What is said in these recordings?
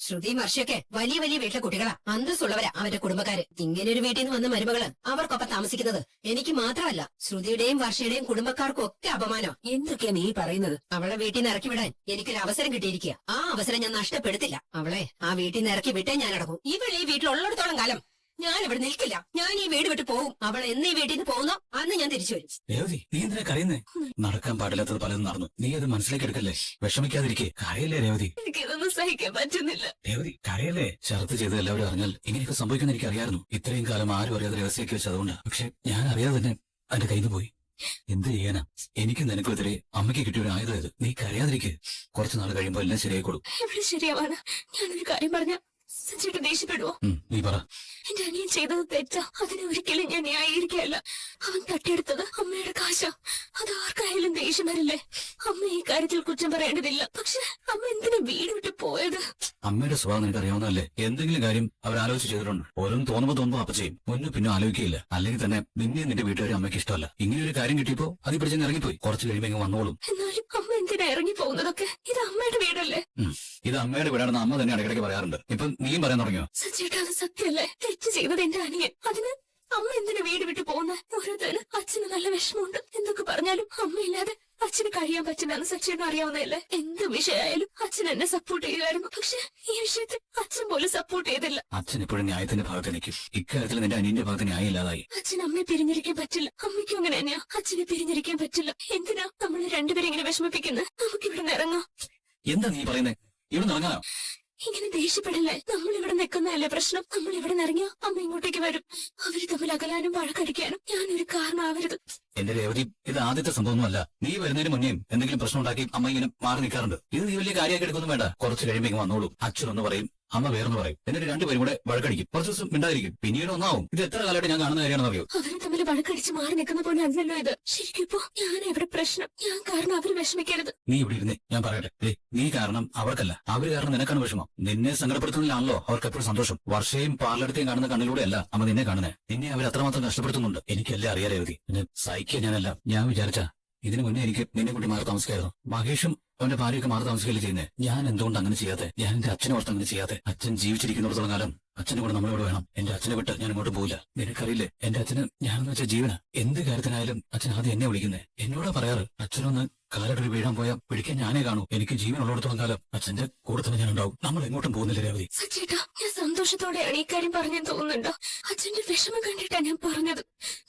ശ്രുതിയും വർഷയൊക്കെ വലിയ വലിയ വീട്ടിലെ കുട്ടികളാ, അന്തസ്സുള്ളവരാ അവരുടെ കുടുംബക്കാര്. ഇങ്ങനെ ഒരു വീട്ടിൽ നിന്ന് വന്ന മരുമകള് അവർക്കൊപ്പം താമസിക്കുന്നത് എനിക്ക് മാത്രമല്ല ശ്രുതിയുടെയും വർഷയുടെയും കുടുംബക്കാർക്കും ഒക്കെ അപമാനം. എന്തൊക്കെയാ നീ പറയുന്നത്? അവളെ വീട്ടിൽ നിന്ന് ഇറക്കി വിടാൻ എനിക്കൊരു അവസരം കിട്ടിയിരിക്കുക. ആ അവസരം ഞാൻ നഷ്ടപ്പെടുത്തില്ല. അവളെ ആ വീട്ടിൽ നിന്ന് ഇറക്കി വിട്ടേ ഞാൻ അടങ്ങും. ഇവൾ ഈ വീട്ടിലുള്ളിടത്തോളം കാലം ഞാൻ ഇവിടെ നിൽക്കില്ല. ഞാൻ ഈ വീട് വിട്ട് പോകും. അവൾ എന്ന് ഈ വീട്ടിൽ നിന്ന് പോകുന്നോ അന്ന് ഞാൻ തിരിച്ചു വരും. രേവതി, നീ എന്തിനാ കരയുന്നേ? നടക്കാൻ പാടില്ലാത്തത് പലതും നടന്നു. നീ അത് മനസ്സിലേക്ക് എടുക്കല്ലേ. വിഷമിക്കാതിരിക്കേ. കരയല്ലേ രേവതി? എനിക്കിതൊന്നും സഹിക്കാൻ പറ്റുന്നില്ല. രേവതി കരയല്ലേ. ശരത്ത് ചെയ്ത് എല്ലാവരും അറിഞ്ഞാൽ ഇങ്ങനെയൊക്കെ സംഭവിക്കുന്ന എനിക്ക് അറിയായിരുന്നു. ഇത്രയും കാലം ആരും അറിയാതെ രഹസ്യമാക്കി വെച്ചത് അതുകൊണ്ടാ. പക്ഷെ ഞാൻ അറിയാതെ തന്നെ എന്റെ കയ്യിൽ നിന്ന് പോയി. എന്ത് ചെയ്യാനാ? എനിക്ക് നിനക്കെതിരെ അമ്മയ്ക്ക് കിട്ടിയ ഒരു ആയുധം ഇത്. നീ കരയാതിരിക്കെ. കുറച്ചു നാൾ കഴിയുമ്പോൾ എല്ലാം ശരിയായിക്കോളും. എവിടെ ശരിയാവാണ്? ഞാനൊരു കാര്യം പറഞ്ഞ സഞ്ജയ്ക്ക് ദേഷ്യപ്പെടുവോ? നീ പറ. എന്റെ അനിയൻ ചെയ്തത് തെറ്റാ. അതിനെ ഒരിക്കലും ഞാൻ ന്യായീകരിക്കല്ല. അവൻ തട്ടിയെടുത്തത് അമ്മയുടെ കാശാ. അത് ആർക്കായാലും ദേഷ്യം വരില്ലേ? അമ്മ ഈ കാര്യത്തിൽ കുറ്റം പറയേണ്ടതില്ല. പക്ഷെ അമ്മ എന്തിനാ വീട് വിട്ട് പോയത്? അമ്മയുടെ സ്വഭാവം നിനക്ക് അറിയാവുന്നതല്ലേ. എന്തെങ്കിലും കാര്യം അവരാലോചിച്ച് ചെയ്തിട്ടുണ്ട്. ഓരോന്ന് തോന്നുമ്പോ അപ്പ ചെയ്യും. മുന്നും പിന്നെ ആലോചിക്കില്ല. അല്ലെങ്കിൽ തന്നെ നിന്നെ നിന്റെ വീട്ടുകാരും അമ്മയ്ക്ക് ഇഷ്ടമല്ല. ഇങ്ങനെ ഒരു കാര്യം കിട്ടിയപ്പോ അത് പിടിച്ചെന്ന് ഇറങ്ങിപ്പോയി. കുറച്ച് കഴിയുമ്പോ ഇങ്ങ് വന്നോളും. എന്നാലും അമ്മ എന്തിനാ ഇറങ്ങി പോകുന്നതൊക്കെ? ഇത് അമ്മയുടെ വീടല്ലേ? ഇത് അമ്മയുടെ വീടാണെന്ന് അമ്മ തന്നെ ഇടയ്ക്കിടയ്ക്ക് പറയാറുണ്ട്. ഇപ്പൊ നീയും പറയാൻ തുടങ്ങിയോ? സച്ചേട്ടാ, അത് സത്യമല്ലേ? തെറ്റ് ചെയ്തത് എന്റെ അനിയൻ. അതിന് അമ്മ എന്തിനാ വീട് വിട്ടു പോകുന്ന? ഓരോരുത്തരും അച്ഛന് നല്ല വിഷമമുണ്ട്. എന്തൊക്കെ പറഞ്ഞാലും അമ്മയില്ലാതെ അച്ഛന് കഴിയാൻ പറ്റില്ലെന്ന് സച്ചേട്ടൻ അറിയാവുന്നതല്ലേ? എന്ത് വിഷയമായാലും അച്ഛൻ എന്നെ സപ്പോർട്ട് ചെയ്യുമായിരുന്നു. പക്ഷെ ഈ വിഷയത്തിൽ അച്ഛൻ പോലും സപ്പോർട്ട് ചെയ്തില്ല. അച്ഛൻ എപ്പോഴും ന്യായത്തിന്റെ ഭാഗത്ത് നിൽക്കും. ഇക്കാര്യത്തിൽ നിന്റെ അനിയന്റെ ഭാഗത്ത് ന്യായം ഇല്ലാതായി. അച്ഛൻ അമ്മയെ പിരിഞ്ഞിരിക്കാൻ പറ്റില്ല. അമ്മയ്ക്കും അങ്ങനെ തന്നെയാ. അച്ഛനെ പിരിഞ്ഞിരിക്കാൻ പറ്റില്ല. എന്തിനാ നമ്മളെ രണ്ടുപേരും ഇങ്ങനെ വിഷമിപ്പിക്കുന്നത്? നമുക്ക് ഇവിടെ നിന്ന് ഇറങ്ങാം. എന്താ നീ പറയുന്നേ? ഇവിടെ ഇറങ്ങാനോ? ഇങ്ങനെ ദേഷ്യപ്പെടില്ലേ? നമ്മൾ ഇവിടെ നിൽക്കുന്നതല്ലേ പ്രശ്നം? നമ്മൾ ഇവിടെ ഇറങ്ങിയാ അമ്മ ഇങ്ങോട്ടേക്ക് വരും. അവര് തമ്മിൽ അകലാനും വഴക്കടിക്കാനും ഞാനൊരു കാരണമാവരുത്. എന്റെ രേവതി, ഇത് ആദ്യത്തെ സംഭവമൊന്നുമല്ല. നീ വരുന്നതിന് മുന്നേയും എന്തെങ്കിലും പ്രശ്നം ഉണ്ടാക്കി അമ്മ ഇങ്ങനെ മാറി നിൽക്കാറുണ്ട്. ഇത് നീ വലിയ കാര്യമാക്കി എടുക്കൊന്നും വേണ്ട. കുറച്ച് കഴിയുമ്പോൾ വന്നോളൂ. അച്ഛനൊന്ന് പറയും, അമ്മ വേറൊന്ന് പറയും. എന്നിട്ട് രണ്ടുപേരും കൂടെ വഴക്കടിക്കും. കുറച്ച് ദിവസം മിണ്ടായിരിക്കും. പിന്നീട് ഒന്നാവും. ഇത് എത്ര കാലമായിട്ട് ഞാൻ കാണുന്ന കാര്യമാണെന്ന് അറിയോ? അവര് തമ്മിൽ വഴക്കടിച്ച് മാറി നിൽക്കുന്ന പോലെ അല്ലല്ലോ ഇത്. ശരിക്കും ഇപ്പൊ ഞാൻ എവിടെ പ്രശ്നം? ഞാൻ കാരണം അവര് വിഷമിക്കരുത്. നീ ഇവിടെ ഇരുന്നേ, ഞാൻ പറയട്ടെ. നീ കാരണം അവർക്കല്ല, അവര് കാരണം നിനക്കാണ് വിഷമം. നിന്നെ സങ്കടപ്പെടുത്തുന്നതിലാണല്ലോ അവർക്ക് എപ്പോഴും സന്തോഷം. വർഷയും പാർലടുത്തേയും കാണുന്ന കണ്ണിലൂടെയല്ല അമ്മ നിന്നെ കാണുന്നത്. നിന്നെ അവർ അത്രമാത്രം കഷ്ടപ്പെടുത്തുന്നുണ്ട്. എനിക്കെല്ലാം അറിയാൻ രേവതി. പിന്നെ സഹിക്കാൻ ഞാനല്ല. ഞാൻ വിചാരിച്ച ഇതിനു മുന്നേ എനിക്ക് നിന്നെ കൂട്ടി മാറി താമസിക്കായിരുന്നു. മഹേഷും അവന്റെ ഭാര്യയൊക്കെ മാറി താമസിക്കല്ലേ ചെയ്യുന്നത്. ഞാൻ എന്തുകൊണ്ട് അങ്ങനെ ചെയ്യാതെ? ഞാൻ എന്റെ അച്ഛനെ ഓർത്ത് അങ്ങനെ ചെയ്യാതെ? അച്ഛൻ ജീവിച്ചിരിക്കുന്നിടത്തോളം കാലം അച്ഛനെ കൂടെ നമ്മളിവിടെ വേണം. എന്റെ അച്ഛനെ വിട്ട് ഞാൻ ഇങ്ങോട്ട് പോകില്ല. നിനക്കറിയില്ലേ, എന്റെ അച്ഛന് ഞാനെന്ന് വെച്ച ജീവനാ. എന്ത് കാര്യത്തിനായാലും അച്ഛൻ ആദ്യം എന്നെ വിളിക്കുന്നേ. എന്നോടാ പറയാറ്. അച്ഛനൊന്ന് കാലൊരു വീഴാൻ പോയാൽ പിടിക്കാൻ ഞാനേ കാണൂ. എനിക്ക് ജീവൻ ഉള്ളിടത്തോളം കാലം അച്ഛന്റെ കൂടെ തന്നെ ഞാൻ ഉണ്ടാവും. നമ്മൾ എങ്ങോട്ടും പോകുന്നില്ല രേവതി. സച്ചേട്ടാ, ഞാൻ സന്തോഷത്തോടെയാണ് ഈ കാര്യം പറഞ്ഞെന്ന് തോന്നുന്നുണ്ടോ? അച്ഛന്റെ വിഷമം കണ്ടിട്ടാ ഞാൻ പറഞ്ഞത്.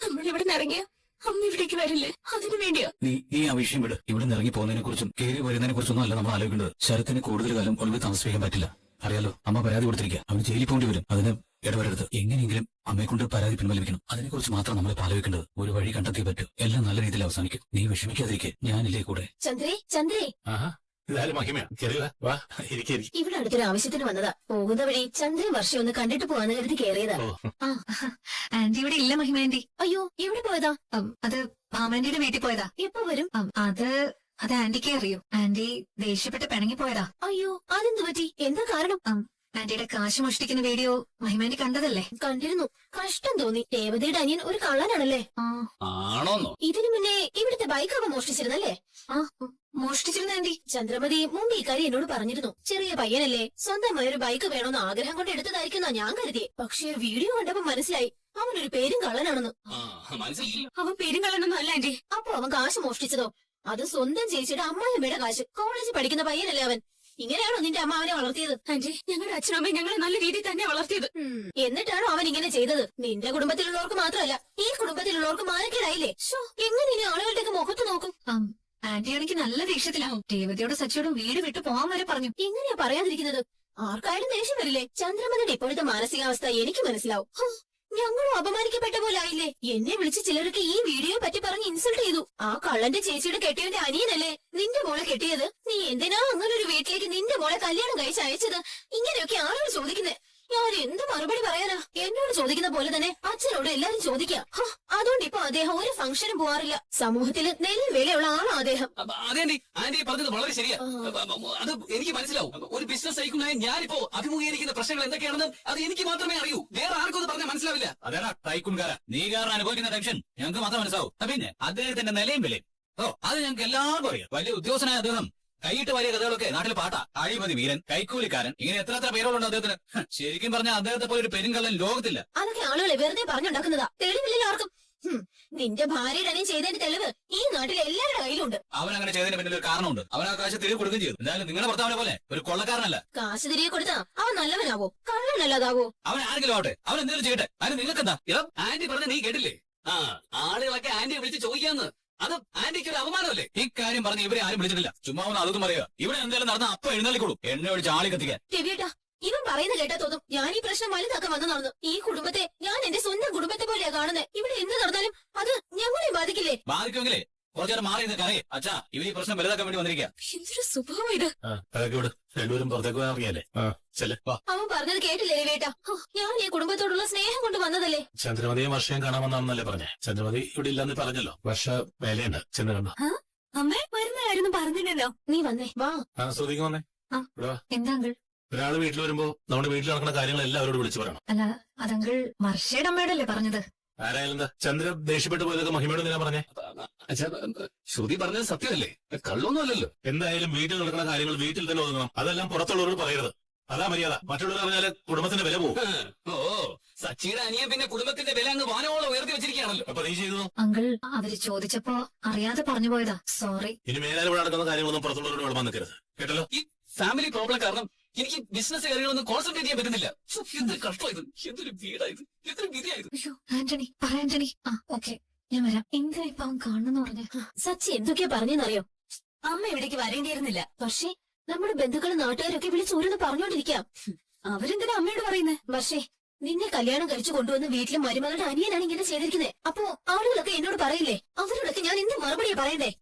നമ്മൾ ഇവിടെ ഇറങ്ങിയ അമ്മ ഇവിടേക്ക് വരില്ലേ? അതിനു വേണ്ടിയോ? നീ ആ വിഷയം വിട്. ഇവിടെ നിന്ന് ഇറങ്ങി പോകുന്നതിനെ കുറിച്ചും കയറി വരുന്നതിനെ കുറിച്ചൊന്നും അല്ല നമ്മൾ ആലോചിക്കേണ്ടത്. ശരത്തിന് കൂടുതൽ കാലം ഒളിവിൽ താമസിപ്പിക്കാൻ പറ്റില്ല. അറിയാലോ, അമ്മ പരാതി കൊടുത്തിരിക്കുക. അവന് ജയിലിൽ പോകേണ്ടി വരും. അതിന് ഇടപെടരുത്. എങ്ങനെയെങ്കിലും അമ്മയെ കൊണ്ട് പരാതി പിൻവലിക്കണം. അതിനെക്കുറിച്ച് മാത്രം നമ്മൾ ആലോചിക്കേണ്ടത്. ഒരു വഴി കണ്ടെത്തിയേ പറ്റൂ. എല്ലാം നല്ല രീതിയിൽ അവസാനിക്കും. നീ വിഷമിക്കാതിരിക്കെ. ഞാനില്ലേ കൂടെ. ചന്ദ്രേ, ഇവിടെ അടുത്തൊരു ആവശ്യത്തിന് വന്നതാ. പോകുന്ന വഴി ചന്ദ്രൻ വർഷം ഒന്ന് കണ്ടിട്ട് പോവാന്ന് കരുതി കയറിയതാ. ആന്റി ഇവിടെ ഇല്ല മഹിമ ആന്റി. അയ്യോ, എവിടെ പോയതാ? അത് മാമാന്റിയുടെ വീട്ടിൽ പോയതാ. എപ്പോ വരും? അത് ആന്റിക്കേ അറിയൂ. ആന്റി ദേഷ്യപ്പെട്ട് പിണങ്ങി പോയതാ. അയ്യോ, അതെന്തു പറ്റി? എന്താ കാരണം? ആന്റിയുടെ കാശ് മോഷ്ടിക്കുന്ന വീഡിയോ മഹിമാന്റി കണ്ടതല്ലേ? കണ്ടിരുന്നു. കഷ്ടം തോന്നി. രേവതിയുടെ അനിയൻ ഒരു കള്ളനാണല്ലേ? ആണോന്നോ? ഇതിനു മുന്നേ ഇവിടുത്തെ ബൈക്ക് അവ മോഷ്ടിച്ചിരുന്നല്ലേ? മോഷ്ടിച്ചിരുന്ന ആന്റി. ചന്ദ്രമതി മുമ്പ് ഈ കാര്യം എന്നോട് പറഞ്ഞിരുന്നു. ചെറിയ പയ്യനല്ലേ, സ്വന്തമായി ഒരു ബൈക്ക് വേണമെന്ന് ആഗ്രഹം കൊണ്ട് എടുത്തതായിരിക്കുന്ന ഞാൻ കരുതിയെ. പക്ഷേ വീഡിയോ കണ്ടപ്പോ മനസ്സിലായി അവനൊരു പേരും കള്ളനാണെന്ന്. അവൻ പേരും കള്ളനൊന്നും അല്ല ആന്റി. അപ്പൊ അവൻ കാശ് മോഷ്ടിച്ചതോ? അത് സ്വന്തം ചേച്ചിയുടെ അമ്മായിയമ്മയുടെ കാശ്. കോളേജിൽ പഠിക്കുന്ന പയ്യനല്ലേ അവൻ. ഇങ്ങനെയാണോ നിന്റെ അമ്മ അവനെ വളർത്തിയത്? ആന്റി, ഞങ്ങളുടെ അച്ഛനും അമ്മയും ഞങ്ങളെ നല്ല രീതിയിൽ തന്നെ വളർത്തിയത്. എന്നിട്ടാണോ അവൻ ഇങ്ങനെ ചെയ്തത്? നിന്റെ കുടുംബത്തിലുള്ളവർക്ക് മാത്രമല്ല, ഈ കുടുംബത്തിലുള്ളവർക്ക് മാനക്കേടായില്ലേ? എങ്ങനെ ഇനി ആളുകളുടെ മുഖത്ത് നോക്കും? ആന്റി ആണെങ്കിൽ നല്ല ദേഷ്യത്തിലാവും. രേവതിയോട് സച്ചിയോടും വീട് വിട്ടു പോകാൻ വരെ പറഞ്ഞു. എങ്ങനെയാ പറയാതിരിക്കുന്നത്? ആർക്കായാലും ദേഷ്യം വരില്ലേ? ചന്ദ്രമതിയുടെ ഇപ്പോഴത്തെ മാനസികാവസ്ഥ എനിക്ക് മനസ്സിലാവും. ഞങ്ങളും അപമാനിക്കപ്പെട്ട പോലെ ആയില്ലേ? എന്നെ വിളിച്ച് ചിലരൊക്കെ ഈ വീഡിയോ പറ്റി പറഞ്ഞ് ഇൻസൾട്ട് ചെയ്തു. ആ കള്ളന്റെ ചേച്ചിയുടെ കെട്ടിയവന്റെ അനിയനല്ലേ നിന്റെ മോളെ കെട്ടിയത്? നീ എന്തിനാ അങ്ങനെ ഒരു വീട്ടിലേക്ക് നിന്റെ മോളെ കല്യാണം കഴിച്ച് അയച്ചത്? ഇങ്ങനെയൊക്കെ ആരോട് ചോദിക്കുന്നേ? ഞാൻ എന്ത് മറുപടി പറയാനാ? എന്നോട് ചോദിക്കുന്ന പോലെ തന്നെ അച്ഛനോട് എല്ലാരും ചോദിക്കാം. അതുകൊണ്ട് ഇപ്പൊ അദ്ദേഹം ഒരു ഫംഗ്ഷനും പോവാറില്ല. സമൂഹത്തിൽ നെല്ലും വിലയുള്ള ആളാ അദ്ദേഹം. അതെ ആന്റി പറഞ്ഞത് വളരെ ശരിയാ. അത് എനിക്ക് മനസ്സിലാവും. ഒരു ബിസിനസ് ടൈക്കൂനായി ഞാനിപ്പോ അഭിമുഖീകരിക്കുന്ന പ്രശ്നങ്ങൾ എന്തൊക്കെയാണെന്ന് അത് എനിക്ക് മാത്രമേ അറിയൂ. വേറെ ആർക്കും അത് പറഞ്ഞാൽ മനസ്സിലാവില്ല. അതേടാ ടൈക്കൂൻകാരാ, നീ കാരണം അനുഭവിക്കുന്ന ടെൻഷൻ ഞങ്ങൾക്ക് മാത്രം മനസ്സിലാവും. പിന്നെ അദ്ദേഹത്തിന്റെ നിലയും വിലയും അത് ഞങ്ങൾക്ക് എല്ലാവർക്കും അറിയാം. വലിയ ഉദ്യോഗസ്ഥനായ അദ്ദേഹം കൈയിട്ട് വലിയ കഥകളൊക്കെ നാട്ടിൽ പാട്ടാ. അഴിമതി വീരൻ, കൈക്കൂലിക്കാരൻ, ഇങ്ങനെ എത്ര പേരുകളുണ്ട് അദ്ദേഹത്തിന്. ശരിക്കും പറഞ്ഞാൽ അദ്ദേഹത്തെ പോലെ ഒരു പെരുങ്കള്ളൻ ലോകത്തില്ല. അതൊക്കെ ആളുകളെ വെറുതെ പറഞ്ഞുണ്ടാക്കുന്നതാ, തെളിവില്ലല്ലോ ആർക്കും. നിന്റെ ഭാര്യയുടെ അനിയൻ ചെയ്തതിന്റെ തെളിവ് ഈ നാട്ടിലെ എല്ലാവരുടെ കയ്യിലുണ്ട്. അവൻ അങ്ങനെ ചെയ്തതിന് പിന്നിൽ ഒരു കാരണമുണ്ട്. അവൻ ആ കാശ് തിരികെ കൊടുക്കുകയും ചെയ്തു. എന്തായാലും നിങ്ങളുടെ ഭർത്താവിനെ പോലെ ഒരു കൊള്ളക്കാരനല്ല. കാശ് തിരികെ കൊടുത്താ അവൻ നല്ലവനാവോ? കള്ളനല്ലാതാവോ? അവൻ ആരെങ്കിലും ആവട്ടെ, അവൻ എന്തെങ്കിലും ചെയ്യട്ടെ. അതിന് നിങ്ങൾക്ക് എന്താ? ആന്റി പറഞ്ഞ നീ കേട്ടില്ലേ? ആളുകളൊക്കെ ആന്റിയെ വിളിച്ച് ചോദിക്കാന്ന്. അത് ആന്റിക്ക് ഒരു അപമാനമല്ലേ? ഇക്കാര്യം പറഞ്ഞ് ഇവരെ ആരും വിളിച്ചിട്ടില്ല. ചുമ്മാ ഒന്ന് അതൊന്നും പറയുക. ഇവിടെ എന്തെങ്കിലും നടന്ന അപ്പൊ എഴുന്നള്ളിക്കോളൂ. എണ്ണ ഒഴിച്ച് ആളി കത്തിക്കാൻ. രവിയേട്ടാ, ഇവൻ പറയുന്ന കേട്ടാ തോന്നും ഞാൻ ഈ പ്രശ്നം വലുതാക്കാൻ വന്നതാണെന്ന്. ഈ കുടുംബത്തെ ഞാൻ എന്റെ സ്വന്തം കുടുംബത്തെ പോലെയാ കാണുന്നത്. ഇവിടെ എന്ത് നടന്നാലും അത് ഞങ്ങളെ ബാധിക്കില്ലേ? ബാധിക്കുമെങ്കിലേ കുറച്ചേരം മാറി നിന്ന് കരയെ. അച്ഛാ, ഇവർ ഈ പ്രശ്നം വലുതാക്കാൻ വേണ്ടി വന്നിരിക്കുക. എന്തൊരു സ്വഭാവം ഇത്. രണ്ടുപേരും പുറത്തേക്ക് പോകാൻ അറിയാലേ. അവൻ പറഞ്ഞത് കേട്ടില്ലേ രവിയേട്ടാ? ഞാൻ ഈ കുടുംബത്തോടുള്ള സ്നേഹം കൊണ്ട് വന്നതല്ലേ. ചന്ദ്രമതിയെ വർഷം കാണാമെന്നാണെന്നല്ലേ പറഞ്ഞേ. ചന്ദ്രമതി ഇവിടെ ഇല്ലെന്ന് പറഞ്ഞല്ലോ. വർഷ വേലയുണ്ട്, ചെന്ന് കണ്ടോ. അമ്മേ വരുന്ന കാര്യം പറഞ്ഞില്ലല്ലോ. നീ വന്നേ വാ. ശ്രദ്ധിക്കും വന്നേ. ആ. ഇവിടെ വാ. എന്താ അങ്കിൾ? ഒരാള് വീട്ടിൽ വരുമ്പോ നമ്മുടെ വീട്ടിൽ നടക്കുന്ന കാര്യങ്ങൾ എല്ലാവരോടും വിളിച്ചു പറയണം. അല്ല അതങ്കിൾ വർഷയുടെ അമ്മയോടല്ലേ പറഞ്ഞത്? ആരായാലും എന്താ ചന്ദ്ര ദേഷ്യപ്പെട്ടു പോയതൊക്കെ മഹിമയോട് എന്തിനാ പറഞ്ഞേ? അച്ഛാ, ശ്രുതി പറഞ്ഞത് സത്യമല്ലേ? കള്ളൊന്നും അല്ലല്ലോ. എന്തായാലും വീട്ടിൽ നടക്കുന്ന കാര്യങ്ങൾ വീട്ടിൽ തന്നെ ഒതുങ്ങണം. അതെല്ലാം പുറത്തുള്ളവരോട് പറയരുത്. അതാ മര്യാദ. മറ്റുള്ളവർ പറഞ്ഞാല് കുടുംബത്തിന്റെ വില പോകും. ഓ, സച്ചിയുടെ അനിയൻ പിന്നെ കുടുംബത്തിന്റെ വില അങ്ങ് വാനോളം ഉയർത്തി വെച്ചിരിക്കുകയാണല്ലോ. അപ്പൊ നീ ചെയ്തു. അങ്കിൾ അവര് ചോദിച്ചപ്പോ അറിയാതെ പറഞ്ഞു പോയതാ, സോറി. ഇനി മേലാൽ ഇവിടെ നടക്കുന്ന കാര്യങ്ങളൊന്നും പുറത്തുള്ളവരോട് വിളമ്പാൻ നിൽക്കരുത്, കേട്ടല്ലോ. ഈ ഫാമിലി പ്രോബ്ലം കാരണം എനിക്ക് ബിസിനസ് കാര്യങ്ങളൊന്നും കോൺസെൻട്രേറ്റ് ചെയ്യാൻ പറ്റുന്നില്ല. ശ്ശോ, എന്തൊരു കഷ്ടമായത്, എന്തൊരു വീടായത്, എന്തൊരു വിധിയായത്. അയ്യോ ആന്റണി, പറ ആന്റണി. ആ ഓക്കെ, ഞാൻ വരാം. എന്തിനാ ഇപ്പൊ അവൻ കാണണമെന്ന് പറഞ്ഞ? സച്ചി എന്തൊക്കെയാ പറഞ്ഞെന്നറിയോ? അമ്മ ഇവിടേക്ക് വരേണ്ടിയിരുന്നില്ല. പക്ഷേ നമ്മുടെ ബന്ധുക്കളും നാട്ടുകാരൊക്കെ വിളിച്ചോരോന്ന് പറഞ്ഞോണ്ടിരിക്കാം. അവരെന്തിനാ അമ്മയോട് പറയുന്നേ? പക്ഷേ നിന്നെ കല്യാണം കഴിച്ചു കൊണ്ടുവന്ന് വീട്ടിലും മരുമകളുടെ അനിയനാണ് ഇങ്ങനെ ചെയ്തിരിക്കുന്നത്. അപ്പോ ആളുകളൊക്കെ എന്നോട് പറയില്ലേ? അവരോടൊക്കെ ഞാൻ എന്ത് മറുപടിയാ പറയണ്ടേ?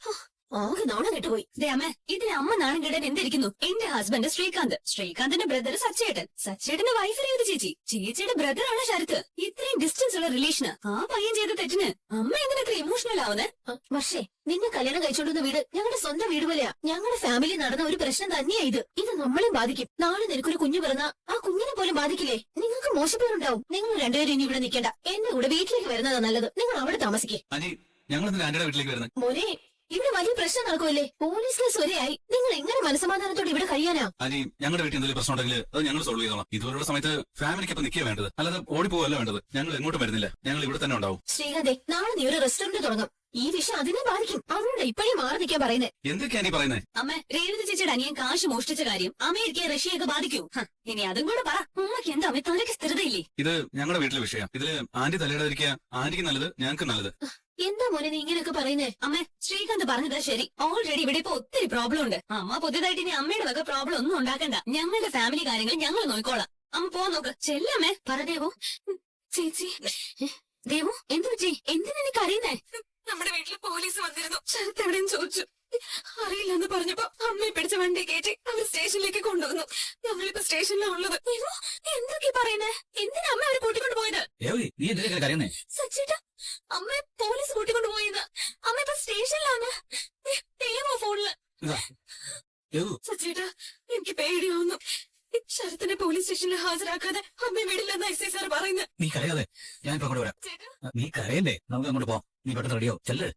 ആകെ നാണം കെട്ടുപോയി. അമ്മ ഇതിന് അമ്മ നാണം കേടാൻ എന്തിരിക്കുന്നു? എന്റെ ഹസ്ബൻഡ് ശ്രീകാന്ത്, ശ്രീകാന്തിന്റെ ബ്രദർ സച്ചേട്ടൻ, സച്ചേട്ടന്റെ വൈഫ് രേവതി ചേച്ചി, ചേച്ചിയുടെ ബ്രദറാണ് ശരത്ത്. ഇത്രയും ഡിസ്റ്റൻസ് ഉള്ള റിലേഷന് ആ പയ്യൻ ചെയ്ത തെറ്റിന് അമ്മ എന്തിനത്ര ഇമോഷണൽ ആവുന്നേ? പക്ഷേ നിന്നെ കല്യാണം കഴിച്ചോണ്ടുന്ന വീട് ഞങ്ങളുടെ സ്വന്തം വീട് പോലെയാ. ഞങ്ങളുടെ ഫാമിലി നടന്ന ഒരു പ്രശ്നം തന്നെയാ ഇത്. ഇത് നമ്മളെ ബാധിക്കും. നാളെ നിനക്കൊരു കുഞ്ഞു പിറന്നാ ആ കുഞ്ഞിനെ പോലും ബാധിക്കില്ലേ? നിങ്ങൾക്ക് മോശപ്പേരുണ്ടാവും. നിങ്ങൾ രണ്ടുപേരും ഇനി ഇവിടെ നിൽക്കേണ്ട. എന്റെ കൂടെ വീട്ടിലേക്ക് വരുന്നതാ നല്ലത്. നിങ്ങൾ അവിടെ താമസിക്കേ. അനി, ഞങ്ങൾ എന്തിനാ ആന്റിയുടെ വീട്ടിലേക്ക് വരുന്നത്? മോനെ, ഇവിടെ വലിയ പ്രശ്നം നടക്കുമല്ലേ? പോലീസ് കേസ് വരെയായി. നിങ്ങൾ എങ്ങനെ മനസമാധാനത്തോടെ ഇവിടെ കഴിയാനാ? അനി, ഞങ്ങളുടെ വീട്ടിൽ എന്തെങ്കിലും പ്രശ്നം ഉണ്ടെങ്കിൽ അത് ഞങ്ങൾ സോൾവ് ചെയ്തോളാം. ഇതുപോലുള്ള സമയത്ത് ഫാമിലിക്ക് അപ്പൊ നിൽക്കുക വേണ്ടത്, അല്ലാതെ ഓടിപ്പോവല്ല വേണ്ടത്. ഞങ്ങൾ എങ്ങോട്ടും വരുന്നില്ല, ഞങ്ങൾ ഇവിടെ തന്നെ ഉണ്ടാവും. ശ്രീകാന്തേ, നാളെ നീ ഒരു റെസ്റ്റോറന്റ് തുടങ്ങും. ഈ വിഷയം അതിനെ ബാധിക്കും. അവരോട് ഇപ്പോഴേ മാറി നിൽക്കാൻ പറയുന്നേ. എന്തൊക്കെയാ നീ പറയുന്നത്? അമ്മ രേവതി ചേച്ചിയുടെ അനിയൻ കാശ് മോഷ്ടിച്ച കാര്യം അമേരിക്കയെ റഷ്യയൊക്കെ ബാധിക്കൂ. ഇനി അതും കൂടെ പറ. ഉമ്മക്ക് എന്താ അമ്മ തലയ്ക്ക് സ്ഥിരതയില്ലേ? ഇത് ഞങ്ങളുടെ വീട്ടിലെ വിഷയം. ഇതില് ആന്റി തലയിടാതിരിക്കുക ആന്റിക്ക് നല്ലത്, ഞങ്ങൾക്ക് നല്ലത്. എന്താ മോനെ നീ ഇങ്ങനെയൊക്കെ പറയുന്നേ? അമ്മ ശ്രീകാന്ത് പറഞ്ഞതാ ശരി. ഓൾറെഡി ഇവിടെ ഇപ്പൊ ഒത്തിരി പ്രോബ്ലം ഉണ്ട്. അമ്മ പുതിയതായിട്ട് ഇനി അമ്മയുടെ വക പ്രോബ്ലം ഒന്നും ഉണ്ടാക്കണ്ട. ഞങ്ങളുടെ ഫാമിലി കാര്യങ്ങൾ ഞങ്ങൾ നോക്കിക്കോളാം. അമ്മ പോ നോക്ക്. ചെല്ലമ്മേ. പറ ദേവു. ചേച്ചി. ദേവു എന്തു പറ്റി? എന്തിനാ നീ കരയുന്നേ? നമ്മുടെ വീട്ടിൽ പോലീസ് വന്നിരുന്നു. ശരത്ത് എവിടെയും ചോദിച്ചു. അറിയില്ലെന്ന് പറഞ്ഞപ്പോ അമ്മയെ പിടിച്ച വണ്ടി കയറ്റി അവർ സ്റ്റേഷനിലേക്ക് കൊണ്ടുവന്നു. ഞങ്ങളിപ്പോ സ്റ്റേഷനിലാണ് ഉള്ളത്. എന്തൊക്കെ പറയുന്നേ? എന്തിനാ അമ്മ അവരെ കൂട്ടിക്കൊണ്ട് പോയത്? നീ എന്തിനാ കരയുന്നേ? സച്ചിട്ടാ, അമ്മയെ പോലീസ് കൂട്ടിക്കൊണ്ട് പോയിന്ന്. അമ്മ ഇപ്പൊ സ്റ്റേഷനിലാണ്. ദേവോ ഫോണില്. സച്ചിട്ടാ, എനിക്ക് പേടിയാവുന്നു. ശരത്തിനെ പോലീസ് സ്റ്റേഷനിൽ ഹാജരാക്കാതെ അമ്മയെ വിടില്ലെന്ന് ഐ സാർ പറയുന്നത്. നീ കരയാതെ, ഞാൻ ഇപ്പൊ അങ്ങോട്ട് വരാം. നീ കരയല്ലേ, നമുക്ക് അങ്ങോട്ട് പോവാം. നീ പെട്ടെന്ന് റെഡിയോ ചെല്ല്.